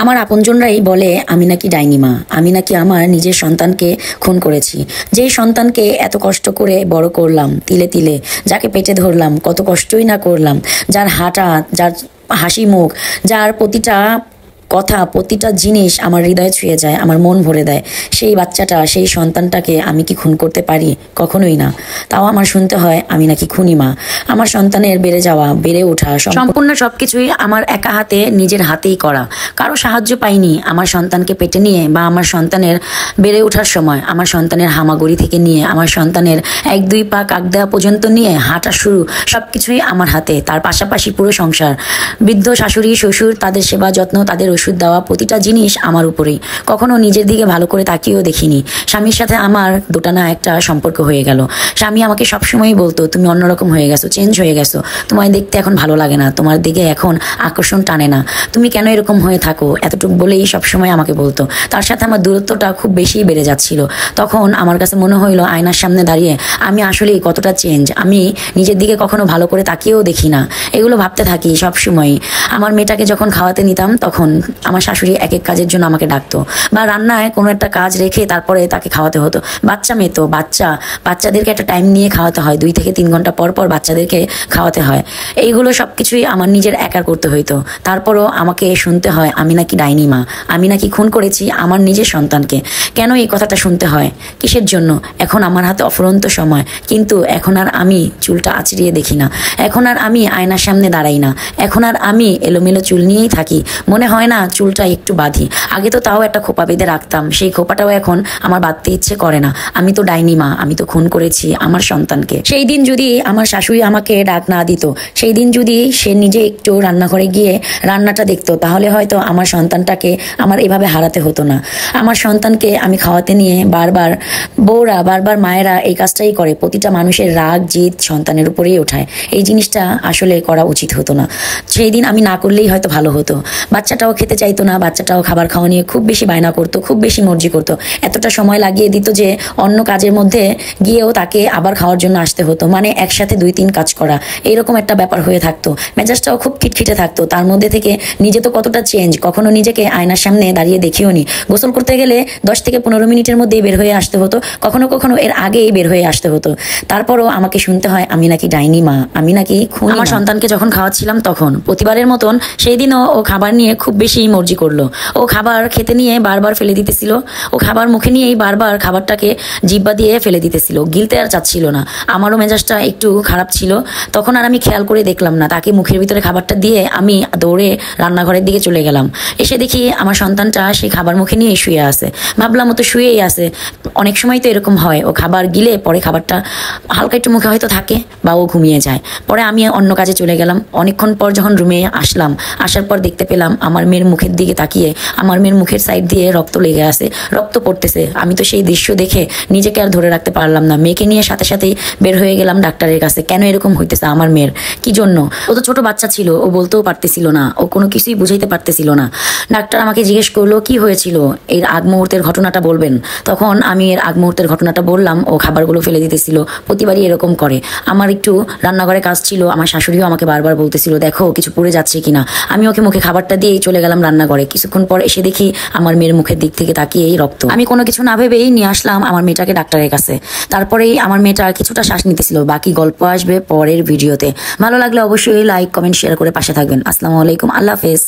আমার আপনজনরাই বলে আমি নাকি ডাইনি মা, আমি নাকি আমার নিজের সন্তানকে খুন করেছি। যেই সন্তানকে এত কষ্ট করে বড় করলাম তিলে তিলে, যাকে পেটে ধরলাম, কত কষ্টই না করলাম, যার হাঁটা, যার হাসি মুখ, যার প্রতিটা কথা, প্রতিটা জিনিস আমার হৃদয়ে ছুঁয়ে যায়, আমার মন ভরে দেয়, সেই বাচ্চাটা, সেই সন্তানটাকে আমি কি খুন করতে পারি? কখনোই না। তাও আমার শুনতে হয় আমি নাকি খুনি মা। আমার সন্তানের বেড়ে যাওয়া, বেড়ে ওঠা, সম্পূর্ণ সবকিছুই আমার একা হাতে, নিজের হাতেই করা। কারো সাহায্য পাইনি আমার সন্তানকে পেটে নিয়ে, বা আমার সন্তানের বেড়ে ওঠার সময়, আমার সন্তানের হামাগুড়ি থেকে নিয়ে, আমার সন্তানের 1-2 পা কাক দেওয়া পর্যন্ত নিয়ে হাঁটা শুরু, সবকিছুই আমার হাতে। তার পাশাপাশি পুরো সংসার, বৃদ্ধ শাশুড়ি শ্বশুর, তাদের সেবা যত্ন, তাদের ওষুধ দেওয়া, প্রতিটা জিনিস আমার উপরেই। কখনো নিজের দিকে ভালো করে তাকিয়েও দেখিনি। স্বামীর সাথে আমার দোটানা একটা সম্পর্ক হয়ে গেল। স্বামী আমাকে সবসময়ই বলতো, তুমি অন্যরকম হয়ে গেছো, চেঞ্জ হয়ে গেছো, তোমায় দেখতে এখন ভালো লাগে না, তোমার দিকে এখন আকর্ষণ টানে না, তুমি কেন এরকম হয়ে থাকো, এতটুকু বলেই সবসময় আমাকে বলতো। তার সাথে আমার দূরত্বটা খুব বেশি বেড়ে যাচ্ছিল। তখন আমার কাছে মনে হইলো আয়নার সামনে দাঁড়িয়ে আমি আসলেই কতটা চেঞ্জ। আমি নিজের দিকে কখনো ভালো করে তাকিয়েও দেখি না, এগুলো ভাবতে থাকি সবসময়। আমার মেয়েটাকে যখন খাওয়াতে নিতাম, তখন আমার শাশুড়ি এক এক কাজের জন্য আমাকে ডাকতো, বা রান্নায় কোনো একটা কাজ রেখে তারপরে তাকে খাওয়াতে হতো। বাচ্চা মেয়ে তো, বাচ্চাদেরকে একটা টাইম নিয়ে খাওয়াতে হয়, 2 থেকে 3 ঘন্টা পর পর বাচ্চাদেরকে খাওয়াতে হয়। এইগুলো সবকিছুই আমার নিজের একার করতে হইতো। তারপরও আমাকে শুনতে হয় আমি নাকি ডাইনি মা, আমি নাকি খুন করেছি আমার নিজের সন্তানকে। কেন এই কথাটা শুনতে হয়? কিসের জন্য? এখন আমার হাতে অফুরন্ত সময়, কিন্তু এখন আর আমি চুলটা আঁচড়িয়ে দেখি না, এখন আর আমি আয়নার সামনে দাঁড়াই না, এখন আর আমি এলোমেলো চুল নিয়েই থাকি। মনে হয় না চুলটা একটু বাঁধি। আগে তো তাও একটা খোপা বেঁধে রাখতাম, সেই খোপাটাও এখন আমার বাঁধতে ইচ্ছে করে না। আমি তো ডাইনি মা, আমি তো খুন করেছি আমার সন্তানকে। সেই দিন যদি আমার শাশুড়ি আমাকে ডাক না দিত, সেই দিন যদি সে নিজে একটু রান্নাঘরে গিয়ে রান্নাটা দেখতো, তাহলে হয়তো আমার সন্তানটাকে আমার এভাবে হারাতে হতো না। আমার সন্তানকে আমি খাওয়াতে নিয়ে বারবার বউরা, বারবার মায়েরা এই কাজটাই করে, প্রতিটা মানুষের রাগ জিদ সন্তানের উপরেই ওঠায়। এই জিনিসটা আসলে করা উচিত হতো না। সেই দিন আমি না করলেই হয়তো ভালো হতো। বাচ্চাটাও খেতে চাইতো না, বাচ্চাটাও খাবার খাওয়া নিয়ে খুব বেশি বায়না করতো, খুব বেশি মর্জি করতো, এতটা সময় লাগিয়ে দিত যে অন্য কাজের মধ্যে গিয়েও তাকে আবার খাওয়ার জন্য আসতে হতো, মানে একসাথে 2-3 কাজ করা, এইরকম একটা ব্যাপার হয়ে থাকতো। মেজাজটাও খুব খিটখিটে থাকতো। তার মধ্যে থেকে নিজে তো কতটা চেঞ্জ, কখনো নিজেকে আয়নার সামনে দাঁড়িয়ে দেখিও নি। গোসল করতে গেলে 10 থেকে 15 মিনিটের মধ্যেই বের হয়ে আসতে হতো, কখনো কখনো এর আগেই বের হয়ে আসতে হতো। তারপরও আমাকে শুনতে হয় আমি নাকি ডাইনি মা, আমি নাকি খুন। আমার সন্তানকে যখন খাওয়াচ্ছিলাম তখন প্রতিবারের মতন সেই দিনও ও খাবার নিয়ে খুব বেশি মর্জি করলো। ও খাবার খেতে নিয়ে বারবার ফেলে দিতেছিল, ও খাবার মুখে নিয়েই বারবার খাবারটাকে জিব্বা দিয়ে ফেলে দিতেছিল, গিলতে আর চাচ্ছিল না। আমারও মেজাজটা একটু খারাপ ছিল। তখন আর আমি খেয়াল করে দেখলাম না, তাকে মুখের ভিতরে খাবারটা দিয়ে আমি দৌড়ে রান্নাঘরের দিকে চলে গেলাম। এসে দেখি আমার সন্তানটা সেই খাবার মুখে নিয়ে শুয়ে আছে। ভাবলাম ও তো শুয়েই আছে, অনেক সময় তো এরকম হয়, ও খাবার গিলে পরে খাবারটা হালকা একটু মুখে হয়তো থাকে, বা ও ঘুমিয়ে যায়। পরে আমি অন্য কাজে চলে গেলাম। অনেকক্ষণ পর যখন রুমে আসলাম, আসার পর দেখতে পেলাম আমার মেয়ের মুখের দিকে তাকিয়ে আমার মেয়ের মুখের সাইড দিয়ে রক্ত লেগে আছে, রক্ত পড়তেছে। আমি তো সেই দৃশ্য দেখে নিজেকে আর ধরে রাখতে পারলাম না, মেয়েকে নিয়ে সাথে সাথেই বের হয়ে গেলাম ডাক্তারের কাছে। কেন এরকম হইতেছে আমার মেয়ের, কি জন্য? ও তো ছোট বাচ্চা ছিল, ও বলতেও পারতেছিল না, ও কোনো কিছুই বুঝাইতে পারতেছিল না। ডাক্তার আমাকে জিজ্ঞেস করলো কি হয়েছিল, এর আগ মুহূর্তের ঘটনাটা বলবেন। তখন আমি এর আগ মুহূর্তের ঘটনাটা বললাম। ও খাবারগুলো ফেলে দিতেছিল, প্রতিবারই এরকম করে। আমার একটু রান্নাঘরে কাজ ছিল, আমার শাশুড়িও আমাকে বারবার বলতেছিল দেখো কিছু পড়ে যাচ্ছে কিনা। আমি ওকে মুখে খাবারটা দিয়েই চলে গেলাম রান্নাঘরে। কিছুক্ষণ পর এসে দেখি আমার মেয়ের মুখের দিক থেকে তাকিয়েই রক্ত। আমি কোনো কিছু না ভেবেই নিয়ে আসলাম আমার মেয়েটাকে ডাক্তারের কাছে। তারপরেই আমার মেয়েটা কিছুটা শ্বাস নিতেছিল। বাকি গল্প আসবে পরের ভিডিওতে। ভালো লাগলে অবশ্যই লাইক কমেন্ট শেয়ার করে পাশে থাকবেন। আসসালামু আলাইকুম, আল্লাহ হাফেজ।